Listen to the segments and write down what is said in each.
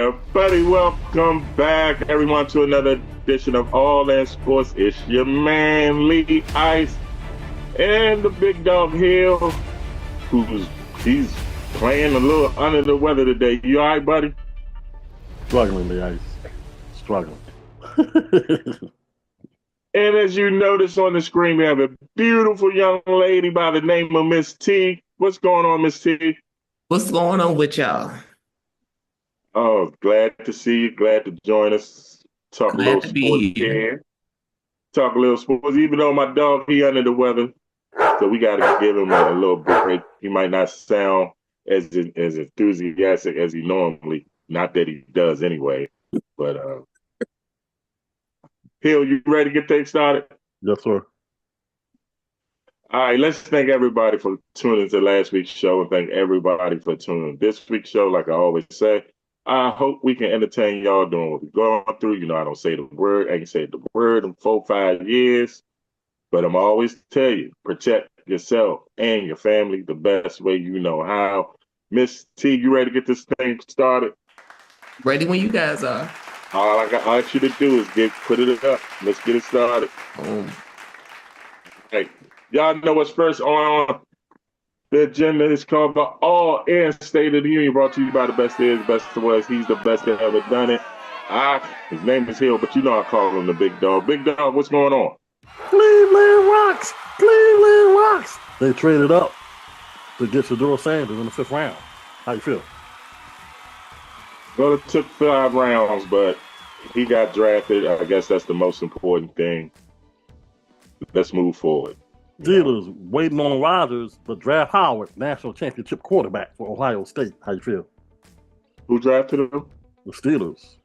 everybody. Welcome back, everyone, to another edition of All That Sports. It's your man, Lee Ice, and the big dog Hill, he's playing a little under the weather today. You all right, buddy? Struggling, Lee Ice. Struggling. And as you notice on the screen, we have a beautiful young lady by the name of Miss T. What's going on, Miss T? What's going on with y'all? Oh, glad to see you. Glad to join us. Talk Glad a little to sports be here. here. Talk a little sports. Even though my dog, he under the weather, so we got to give him a little break. He might not sound as enthusiastic as he normally. Not that he does anyway. But Hill, you ready to get things started? Yes, sir. All right, let's thank everybody for tuning to last week's show and thank everybody for tuning this week's show. Like I always say, I hope we can entertain y'all doing what we're going through. You know, I don't say the word. I can say the word in 4-5 years, but I'm always tell you, protect yourself and your family the best way you know how. Miss T, you ready to get this thing started? Ready when you guys are. All I ask you to do is put it up. Let's get it started. Hey, y'all know what's first on the agenda is called the All Air State of the Union, brought to you by the best is, best was. He's the best that ever done it. His name is Hill, but you know I call him the big dog. Big dog, what's going on? Cleveland Rocks! Cleveland Rocks! They traded up to get Shedeur Sanders in the 5th round. How you feel? Well, it took 5 rounds, but he got drafted. I guess that's the most important thing. Let's move forward. Steelers waiting on Rodgers, but draft Howard, national championship quarterback for Ohio State. How you feel? Who drafted him? The Steelers.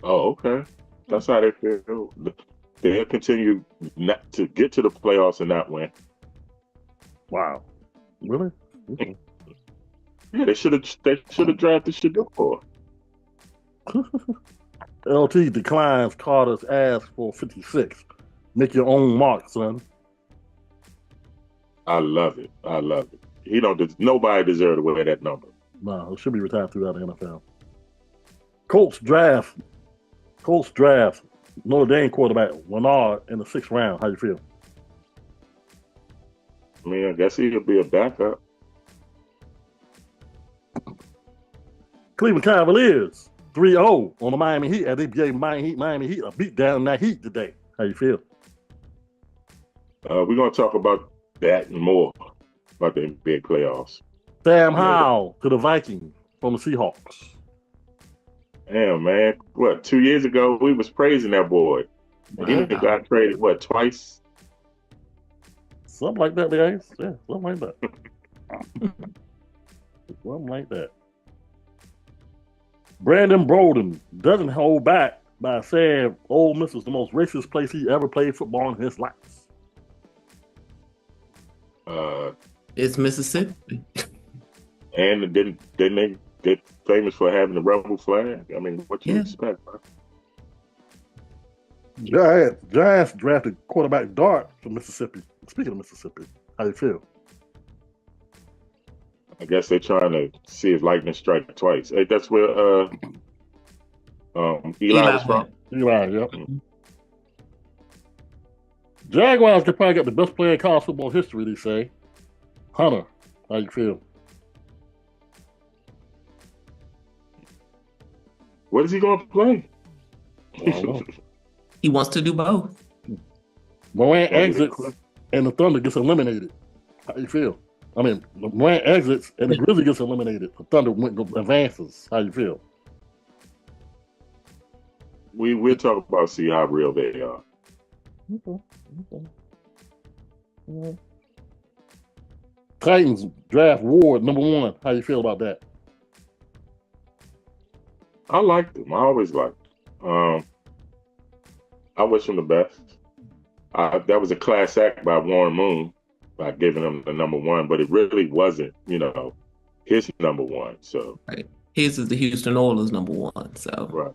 Oh, okay. That's how they feel. They'll continue not to get to the playoffs and not win. Wow. Really? Okay. Yeah, they should have drafted Shedeur. LT declines Carter's ask for 56. Make your own mark, son. I love it. I love it. Nobody deserves to wear that number. No, it should be retired throughout the NFL. Colts draft Notre Dame quarterback Leonard in the 6th round. How you feel? I mean, I guess he'll be a backup. Cleveland Cavaliers 3-0 on the Miami Heat as they gave Miami Heat a beat down in that Heat today. How you feel? We're going to talk about that and more about the NBA playoffs. Sam Howell to the Vikings from the Seahawks. Damn, man. What, 2 years ago, we was praising that boy. Wow. He got traded, twice? Something like that, guys. Yeah, something like that. Something like that. Brandon Bolden doesn't hold back by saying Ole Miss is the most racist place he ever played football in his life. It's Mississippi. And didn't they get famous for having the rebel flag? I mean, what you expect, bro? Giants drafted quarterback Dart from Mississippi. Speaking of Mississippi, how you feel? I guess they're trying to see if lightning strike twice. Hey, that's where Eli was from. Eli, yep. Jaguars could probably get the best player in college football history, they say. Hunter, how you feel? What is he going to play? He wants to do both. Moran exits and the Thunder gets eliminated. How you feel? I mean, Moran exits and the Grizzlies gets eliminated. The Thunder advances. How you feel? We'll talk about see how real they are. Okay. Titans draft Ward #1. How you feel about that? I liked him. I always liked him. I wish him the best. That was a class act by Warren Moon by giving him the #1, but it really wasn't, his #1. So right, his is the Houston Oilers #1. So right.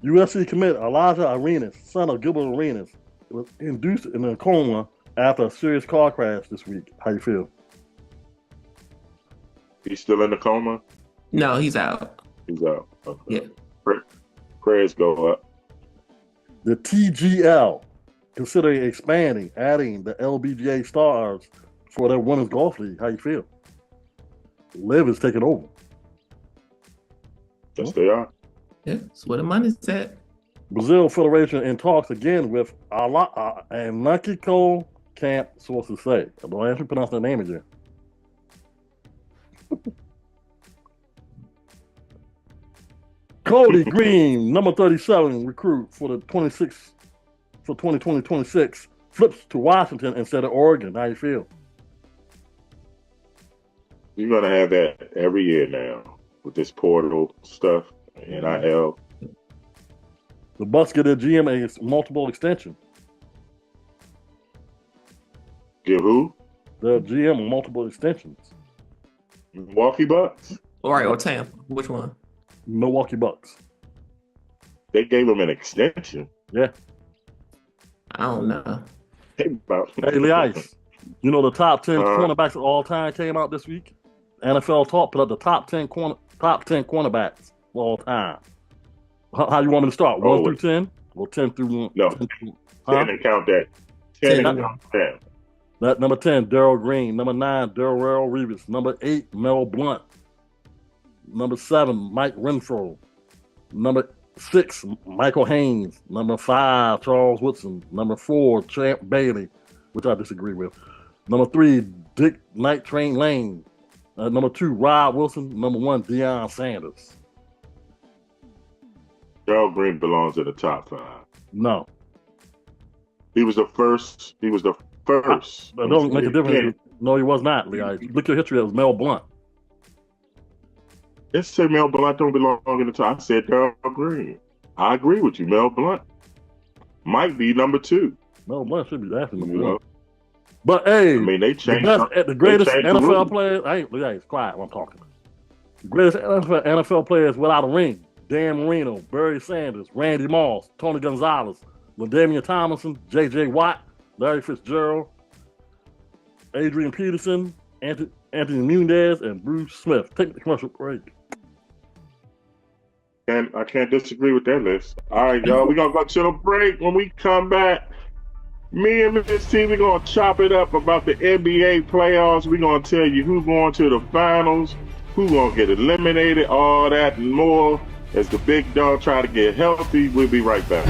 USC commit Elijah Arenas, son of Gilbert Arenas, was induced in a coma after a serious car crash this week. How you feel? He's still in the coma? No, he's out. He's out. Okay. Yeah. Prayers go up. The TGL considering expanding, adding the LBGA stars for their women's golf league. How you feel? Liv is taking over. Yes, they are. Yeah, that's where the money's at. Brazil Federation in talks again with and Lucky Cole Camp, sources say. I don't actually pronounce their name again. Cody Green, number 37 recruit for the 2020-26, flips to Washington instead of Oregon. How you feel? You're gonna have that every year now with this portal stuff, NIL. The Bucks get their GM a multiple extension. Give who? The GM multiple extensions. Milwaukee Bucks. All right, or Tampa. Which one? Milwaukee Bucks. They gave him an extension. Yeah. I don't know. Hey, Lee Ice, you know the top 10 cornerbacks of all time came out this week? NFL Talk put up the top 10 cornerbacks of all time. How you want me to start? 1 through 10? Or 10 through 1? No. 10 and count that. 10 and count that. That number 10, Darryl Green. Number 9, Darrell Reeves. Number 8, Mel Blount. Number 7, Mike Renfro. Number 6, Michael Haynes. Number 5, Charles Woodson. Number 4, Champ Bailey, which I disagree with. Number 3, Dick Night Train Lane. Number 2, Rob Wilson. Number 1, Deion Sanders. Darryl Green belongs in the top 5. No. He was the first. That don't make a difference. No, he was not, Lee. Look at your history. It was Mel Blount. Let's say Mel Blount don't belong in the top. I said Darryl Green. I agree with you. Mel Blount might be number 2. Mel Blount should be definitely number 1. But hey, I mean, they changed the greatest NFL players. It's quiet when I'm talking. The greatest NFL players without a ring: Dan Marino, Barry Sanders, Randy Moss, Tony Gonzalez, LaDainian Tomlinson, J.J. Watt, Larry Fitzgerald, Adrian Peterson, Anthony Munez, and Bruce Smith. Take the commercial break. And I can't disagree with that list. All right, y'all, we're going to go to the break. When we come back, me and Miss T, we're going to chop it up about the NBA playoffs. We're going to tell you who's going to the finals, who's going to get eliminated, all that and more. As the big dog try to get healthy, we'll be right back.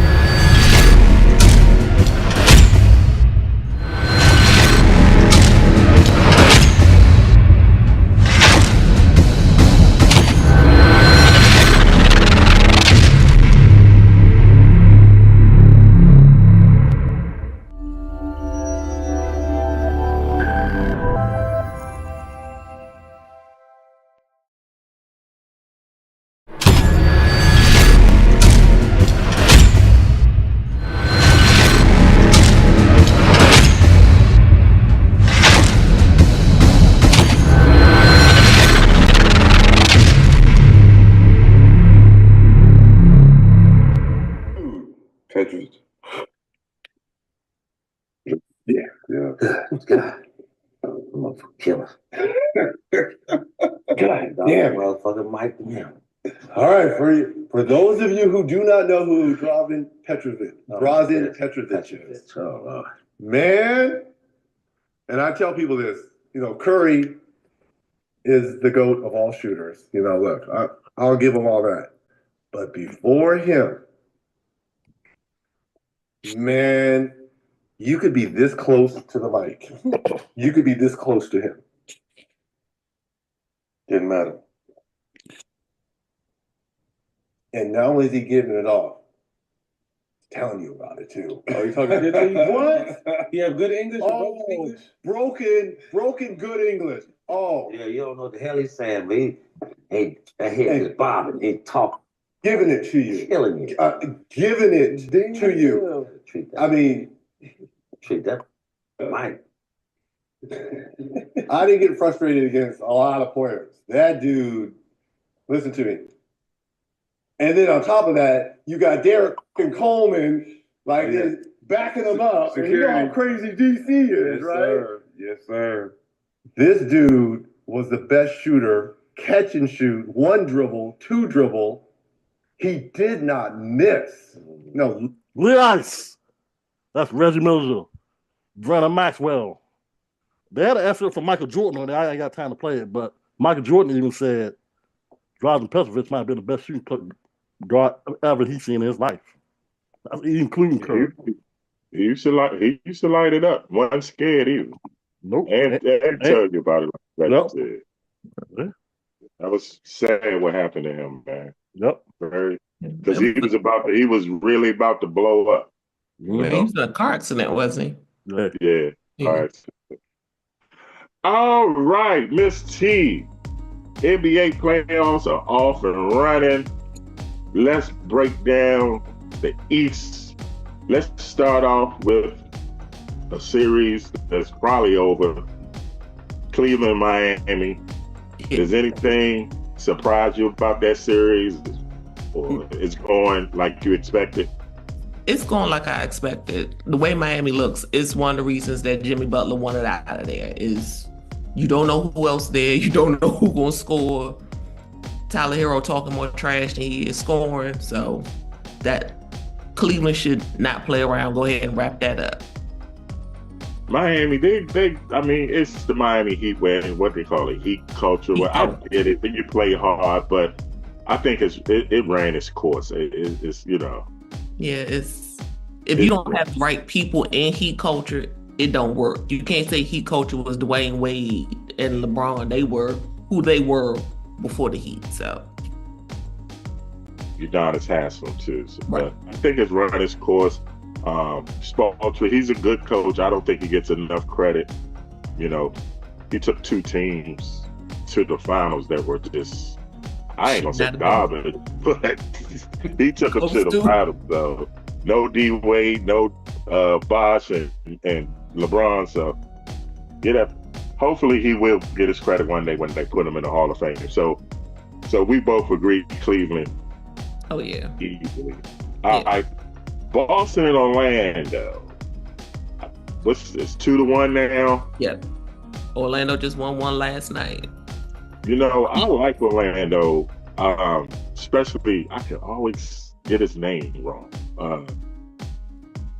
God. I'm a killer. God damn, motherfucker, Mike. Damn. All right, for those of you who do not know who Drazen Petrovic is, man, and I tell people this, Curry is the GOAT of all shooters. Look, I'll give him all that. But before him, man, you could be this close to the mic. You could be this close to him. Didn't matter. And not only is he giving it off, he's telling you about it too. Oh, you talking good English? What? You have good English? Oh, broken good English. Oh. Yeah, you don't know what the hell he's saying, but that head is bobbing. He talking. Giving it to you. Killing you. Giving it to you. I mean. Treat that Mike. I didn't get frustrated against a lot of players. That dude, listen to me. And then on top of that, you got Derek Coleman backing him up. And you know how crazy DC is, right? Sir. Yes, sir. This dude was the best shooter catch and shoot, 1 dribble, 2 dribble. He did not miss. No. Lee Ice. That's Reggie Miller. Brennan Maxwell. They had an excerpt from Michael Jordan on there. I ain't got time to play it, but Michael Jordan even said Drazen Petrovic might be the best shooting guard ever he's seen in his life, including Curry. He used to light it up. Wasn't scared either. Nope. And tell you about it like Yep. you said. That was sad what happened to him, man. Yep. Because he was really about to blow up. Yeah, he was in a car accident, wasn't Yeah. he? All right. All right, Miss T. NBA playoffs are off and running. Let's break down the East. Let's start off with a series that's probably over. Cleveland, Miami. Does anything surprise you about that series? Or it's going like you expected? It's going like I expected. The way Miami looks is one of the reasons that Jimmy Butler wanted out of there. Is you don't know who else there. You don't know who gonna score. Tyler Hero talking more trash than he is scoring. So that Cleveland should not play around. Go ahead and wrap that up. Miami, it's the Miami Heat where what they call it, heat culture. Well, I get it. You play hard, but I think it ran its course. It's Yeah, if you don't have the right people in heat culture, it don't work. You can't say heat culture was Dwayne Wade and LeBron. They were who they were before the Heat. So Udonis Haslem too. So, right. But I think it's run its course. Spoelstra, he's a good coach. I don't think he gets enough credit. He took 2 teams to the finals that were just, I ain't gonna say garbage, but he took them to the finals. So no D Wade, no Bosh and LeBron. So hopefully he will get his credit one day when they put him in the Hall of Fame. So we both agree Cleveland. Oh yeah. Easily. All right. Boston and Orlando. What's this? 2-1 now? Yep. Orlando just won one last night. I like Orlando. Especially, I can always get his name wrong.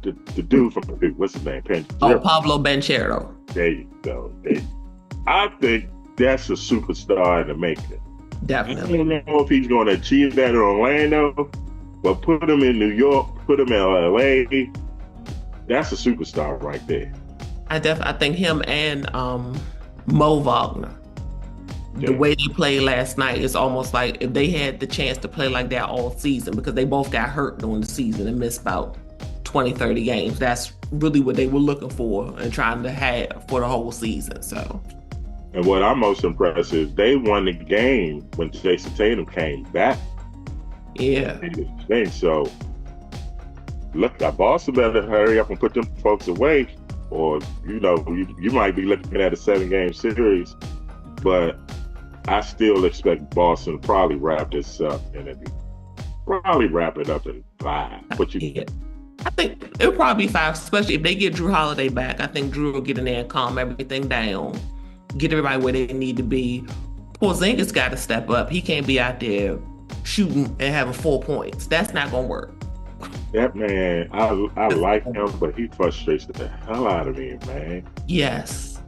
The dude from what's his name? Pablo Banchero. There you go. I think that's a superstar in the making. Definitely. I don't know if he's going to achieve that in Orlando, but put him in New York, put him in LA. That's a superstar right there. I think him and Mo Wagner. Yeah. The way they played last night is almost like if they had the chance to play like that all season, because they both got hurt during the season and missed about 20, 30 games. That's really what they were looking for and trying to have for the whole season. So. And what I'm most impressed is they won the game when Jason Tatum came back. Yeah. So, look, Boston better hurry up and put them folks away, or you might be looking at a 7-game series. But I still expect Boston to probably wrap this up, and probably wrap it up in 5. What you think? I think it'll probably be 5, especially if they get Drew Holiday back. I think Drew will get in there and calm everything down, get everybody where they need to be. Porzingis got to step up. He can't be out there shooting and having 4 points. That's not gonna work. That man, I like him, but he frustrates the hell out of me, man. Yes.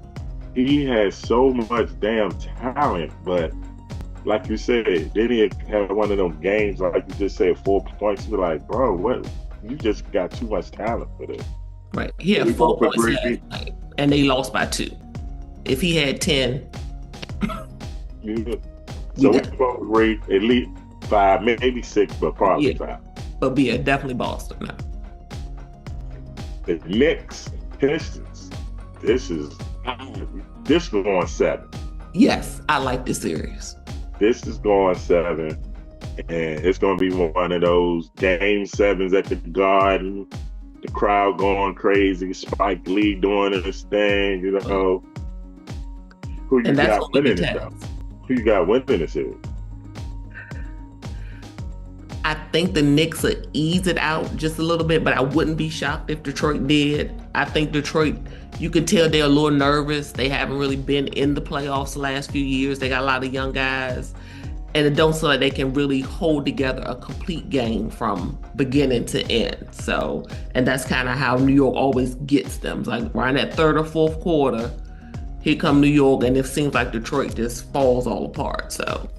He has so much damn talent, but like you said, then he had one of them games, like you just said, 4 points. You're like, bro, what? You just got too much talent for this. Right. He had 4 points last night, and they lost by 2. If he had 10. Yeah. So we both agree at least 5, maybe 6, but probably 5. But definitely Boston now. The Knicks, Pistons. This is going 7. Yes, I like this series. This is going 7, and it's going to be one of those game 7s at the Garden. The crowd going crazy. Spike Lee doing his thing. Who you got winning it though? Who you got winning this series? I think the Knicks will ease it out just a little bit, but I wouldn't be shocked if Detroit did. I think Detroit, you can tell they're a little nervous. They haven't really been in the playoffs the last few years. They got a lot of young guys, and it don't seem like they can really hold together a complete game from beginning to end. So, and that's kind of how New York always gets them. It's like right in that third or fourth quarter, here come New York, and it seems like Detroit just falls all apart. So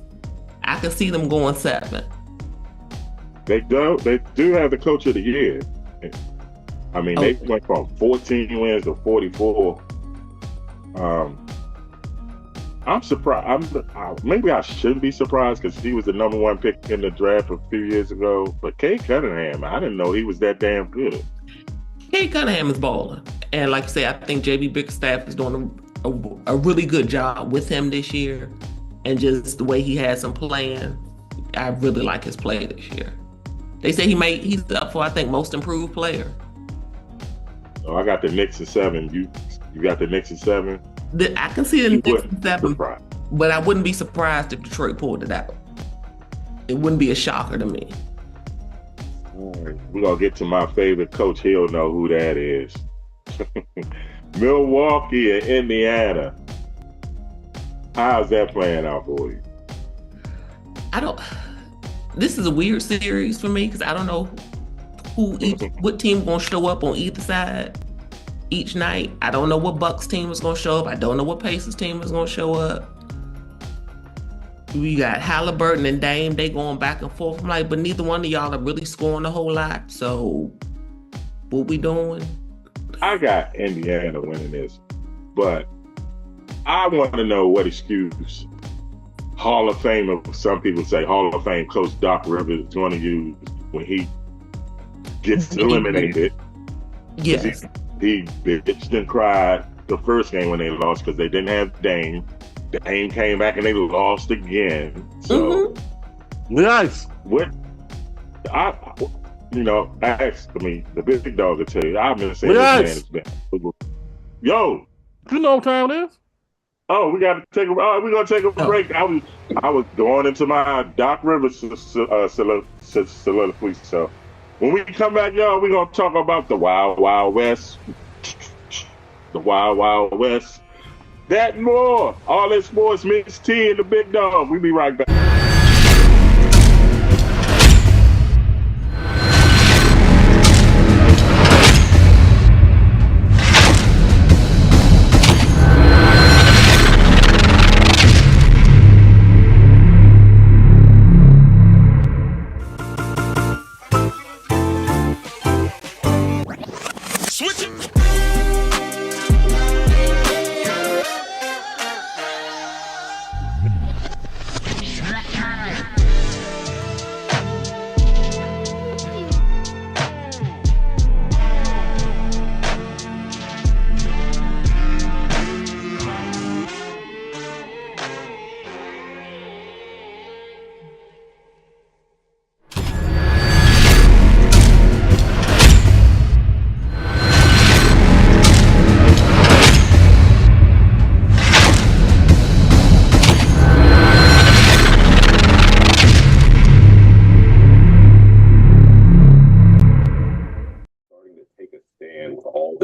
I can see them going 7. They do have the coach of the year. I mean, they went from 14 wins to 44. I'm surprised. Maybe I shouldn't be surprised because he was the number 1 pick in the draft a few years ago. But Kate Cunningham, I didn't know he was that damn good. Kate Cunningham is balling. And like I say, I think JB Bickerstaff is doing a really good job with him this year. And just the way he has him playing, I really like his play this year. They say he's up for, I think, most improved player. Oh, I got the Knicks at 7. You got the Knicks at 7? I can see the Knicks at 7, but I wouldn't be surprised if Detroit pulled it out. It wouldn't be a shocker to me. We're going to get to my favorite coach. He'll know who that is. Milwaukee and Indiana. How's that playing out for you? This is a weird series for me because I don't know what team going to show up on either side each night. I don't know what Bucks team is going to show up. I don't know what Pacers team is going to show up. We got Halliburton and Dame. They going back and forth. I'm like, but neither one of y'all are really scoring a whole lot. So what we doing? I got Indiana winning this, but I want to know what excuse Hall of Fame, some people say Hall of Fame coach Doc Rivers is going to use when he gets eliminated. Yes. He bitched and cried the first game when they lost because they didn't have Dame. Dame came back and they lost again. So, Nice. What I the big dog will tell you, I've been saying this man has been. Yo, you know what time it is? Oh, we're gonna take a break. I was going into my Doc Rivers soliloquy. So when we come back, y'all, we're gonna talk about the Wild Wild West. The Wild Wild West. That and more. All this sports mixed T and the big dog. We'll be right back.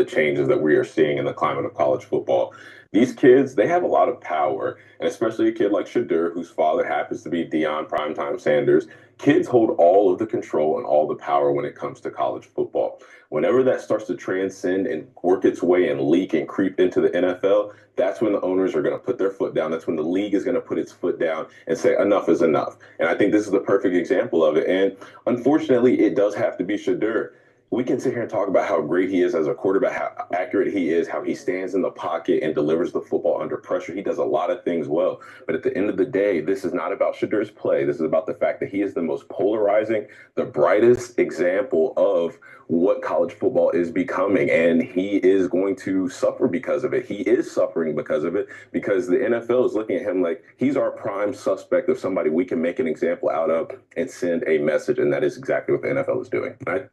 Changes that we are seeing in the climate of college football. These kids, they have a lot of power, and especially a kid like Shadur, whose father happens to be Deion Primetime Sanders. Kids hold all of the control and all the power when it comes to college football. Whenever that starts to transcend and work its way and leak and creep into the NFL, that's when the owners are going to put their foot down. That's when the league is going to put its foot down and say enough is enough. And I think this is the perfect example of it. And unfortunately, it does have to be Shadur. We can sit here and talk about how great he is as a quarterback, how accurate he is, how he stands in the pocket and delivers the football under pressure. He does a lot of things well. But at the end of the day, this is not about Shadur's play. This is about the fact that he is the most polarizing, the brightest example of what college football is becoming. And he is going to suffer because of it. He is suffering because of it, because the NFL is looking at him like he's our prime suspect of somebody we can make an example out of and send a message. And that is exactly what the NFL is doing, right?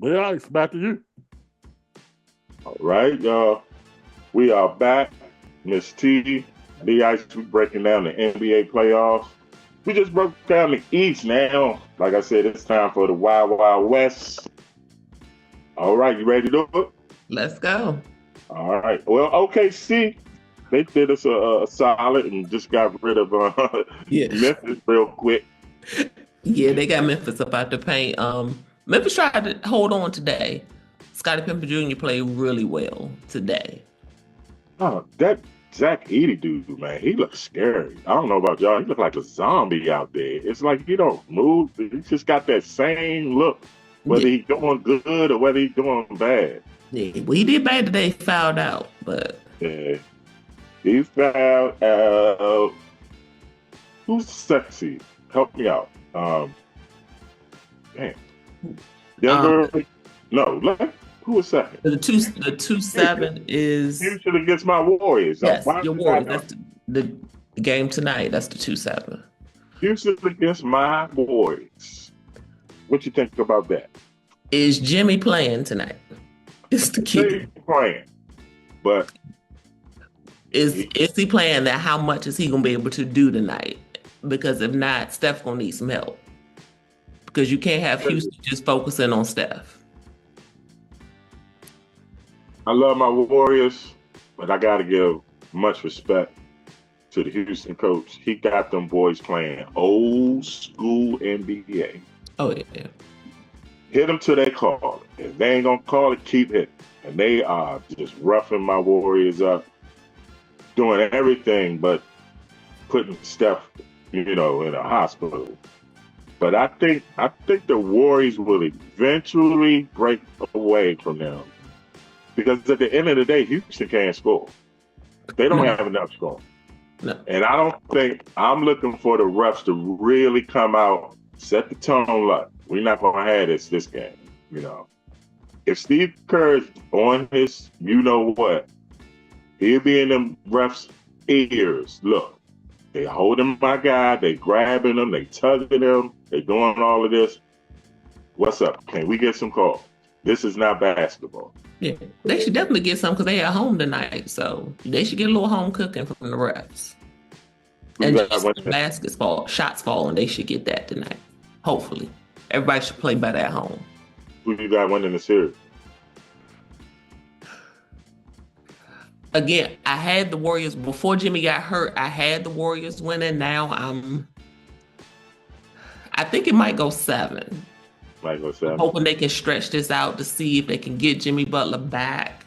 Yeah, it's back to you. All right, y'all. We are back. Miss T, D.Ice, we breaking down the NBA playoffs. We just broke down the East now. Like I said, it's time for the Wild Wild West. All right, you ready to do it? Let's go. All right. Well, OKC, they did us a solid and just got rid of Yeah. Memphis real quick. Yeah, they got Memphis up out the paint. Memphis tried to hold on today. Scottie Pippen Jr. played really well today. Oh, that Zach Edey dude, man, he looks scary. I don't know about y'all. He look like a zombie out there. It's like he don't move. He just got that same look, whether Yeah. he's doing good or whether he's doing bad. Yeah, well, he did bad today, fouled out, but Yeah. He found who's sexy? Help me out. Damn. Denver. No, who was second? the 2-7 is Houston against my Warriors. yes, Why your did I Warriors. know? That's the game tonight. That's the 2-7. Houston against my Warriors. What you think about that? Is Jimmy playing tonight? It's the key. They playing, but Is he playing that? How much is he gonna be able to do tonight? Because if not, Steph gonna need some help. Because you can't have Houston just focusing on Steph. I love my Warriors, but I got to give much respect to the Houston coach. He got them boys playing old school NBA. Oh yeah. Hit them till they call it. If they ain't gonna call it, keep hitting. And they are just roughing my Warriors up, doing everything but putting Steph, in a hospital. But I think the Warriors will eventually break away from them. Because at the end of the day, Houston can't score. They don't have enough scoring. No. And I'm looking for the refs to really come out, set the tone like, we're not going to have this game, If Steve Kerr's on his what, he'll be in them refs' ears. Look, they holding my guy, they grabbing him, they tugging him, they doing all of this. What's up? Can we get some calls? This is not basketball. Yeah, they should definitely get some because they at home tonight, so they should get a little home cooking from the refs. And just shots falling, they should get that tonight. Hopefully, everybody should play better at home. Who you got winning the series? Again, I had the Warriors before Jimmy got hurt. I had the Warriors winning. Now I think it might go 7. Might go 7. Hoping they can stretch this out to see if they can get Jimmy Butler back,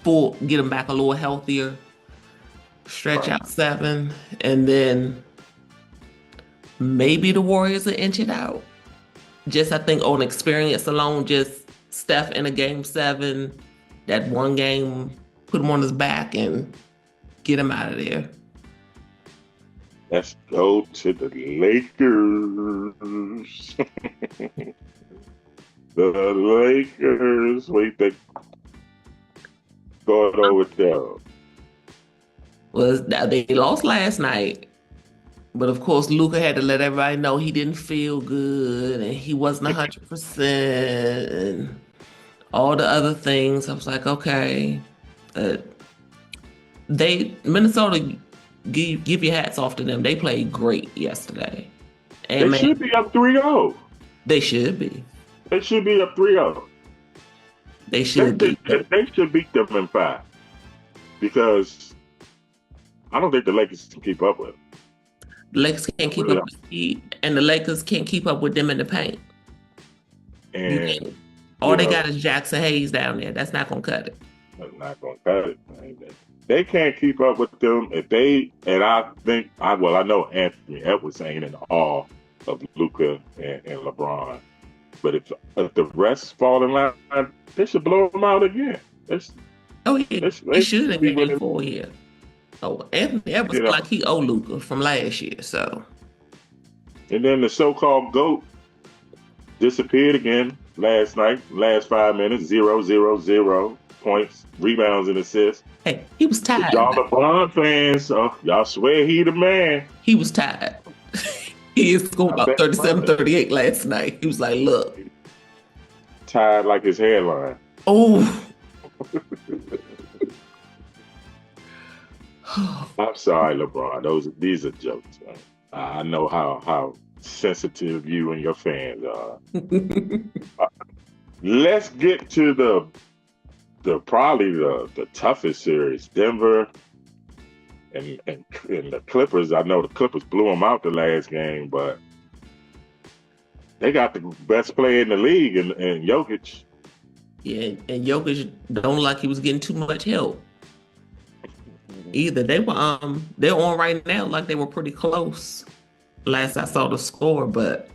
get him back a little healthier, stretch out 7, and then maybe the Warriors will inch it out. Just, I think, on experience alone, just Steph in a game 7, that one game, put him on his back and get him out of there. Let's go to the Lakers. The Lakers. What do you think? Going over there. Well, they lost last night, but of course, Luka had to let everybody know he didn't feel good and he wasn't 100% and all the other things. I was like, okay. Minnesota, give your hats off to them. They played great yesterday. And they should be up 3-0. They should be. They should be up 3-0. They should be. They should beat them in 5. Because I don't think the Lakers can keep up with them. The Lakers can't keep up with the Heat, and the Lakers can't keep up with them in the paint. And all they got is Jackson Hayes down there. That's not going to cut it. That's not going to cut it. They can't keep up with them. I know Anthony Edwards ain't in awe of Luka and LeBron. But if the rest fall in line, they should blow them out again. They should in game 4 here. Oh, Anthony Edwards like he owe Luka from last year, so. And then the so-called GOAT disappeared again last night, last 5 minutes, 0-0-0 points, rebounds, and assists. Hey, he was tired. Y'all LeBron fans, y'all swear he the man. He was tired. He scored about 37-38 last night. He was like, look. Tired like his hairline. Oh. I'm sorry, LeBron. These are jokes. Man. I know how sensitive you and your fans are. Let's get to the probably the toughest series. Denver and the Clippers. I know the Clippers blew them out the last game, but they got the best player in the league in Jokic. Yeah, and Jokic don't look like he was getting too much help either. They're on right now like they were pretty close last I saw the score, but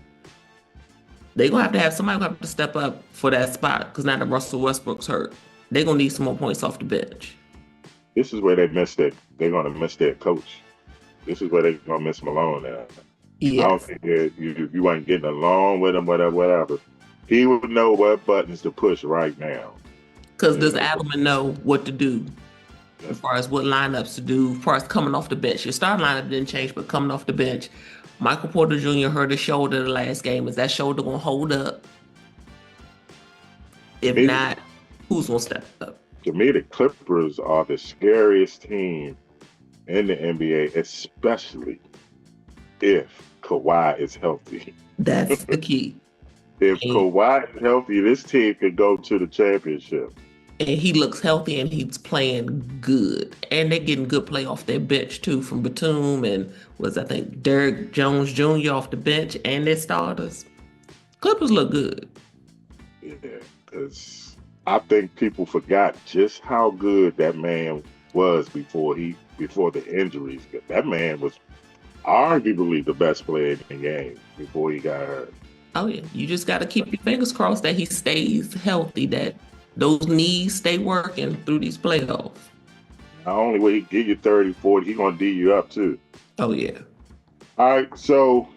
they're gonna have somebody gonna have to step up for that spot because now that Russell Westbrook's hurt. They're gonna need some more points off the bench. This is where they're gonna miss their coach. This is where they're gonna miss Malone now. Yes. I don't think you ain't getting along with him, whatever. He would know what buttons to push right now. Because does Adelman know what to do as far as what lineups to do, as far as coming off the bench? Your starting lineup didn't change, but coming off the bench, Michael Porter Jr. hurt his shoulder the last game. Is that shoulder going to hold up? If not, who's going to step up? To me, the Clippers are the scariest team in the NBA, especially if Kawhi is healthy. That's the key. If Kawhi is healthy, this team could go to the championship. And he looks healthy and he's playing good. And they're getting good play off their bench too, from Batum and I think Derrick Jones Jr. off the bench and their starters. Clippers look good. Yeah, because I think people forgot just how good that man was before the injuries. That man was arguably the best player in the game before he got hurt. Oh yeah, you just got to keep your fingers crossed that he stays healthy, that those knees stay working through these playoffs. Not only will he give you 30, 40, he's going to D you up too. Oh yeah. All right, so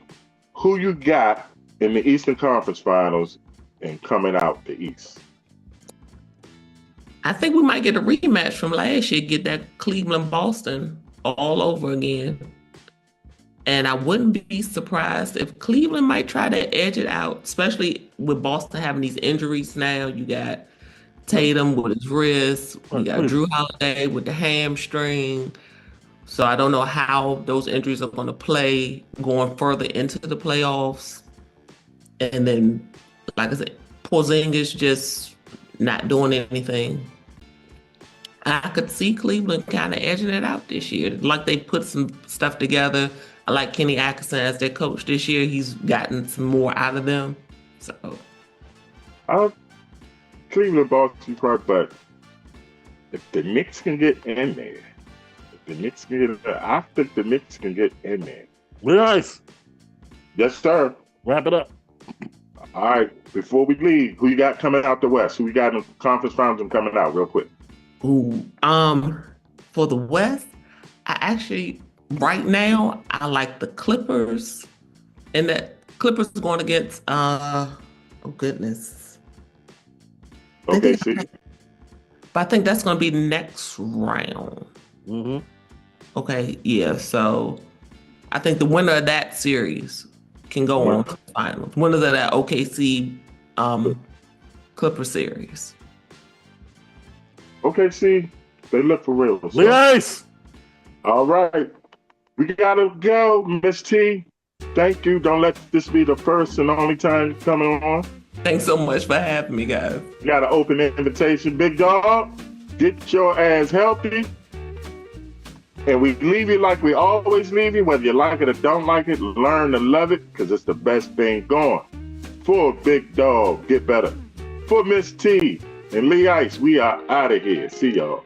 who you got in the Eastern Conference Finals and coming out the East? I think we might get a rematch from last year, get that Cleveland-Boston all over again. And I wouldn't be surprised if Cleveland might try to edge it out, especially with Boston having these injuries now. You got Tatum with his wrist. You got Jrue Holiday with the hamstring. So I don't know how those injuries are going to play going further into the playoffs. And then, like I said, Porzingis just not doing anything. I could see Cleveland kind of edging it out this year. Like they put some stuff together. I like Kenny Atkinson as their coach this year. He's gotten some more out of them. So, Cleveland, Boston, but if the Knicks can get in there, I think the Knicks can get in there. Nice. Yes, sir. Wrap it up. All right. Before we leave, who you got coming out the West? Who you got in the conference finals and coming out real quick? Ooh, for the West, I actually. Right now, I like the Clippers, and that Clippers going against, oh goodness. Okay, see. But I think that's going to be next round. Mm-hmm. Okay, yeah, so I think the winner of that series can go on to the finals. Winners of that OKC Clipper series. OKC, they look for real. So. Nice. All right. We gotta go, Miss T. Thank you. Don't let this be the first and only time you're coming on. Thanks so much for having me, guys. You got an open invitation, big dog. Get your ass healthy. And we leave you like we always leave you, whether you like it or don't like it, learn to love it, because it's the best thing going. For Big Dog, get better. For Miss T and Lee Ice, we are out of here. See y'all.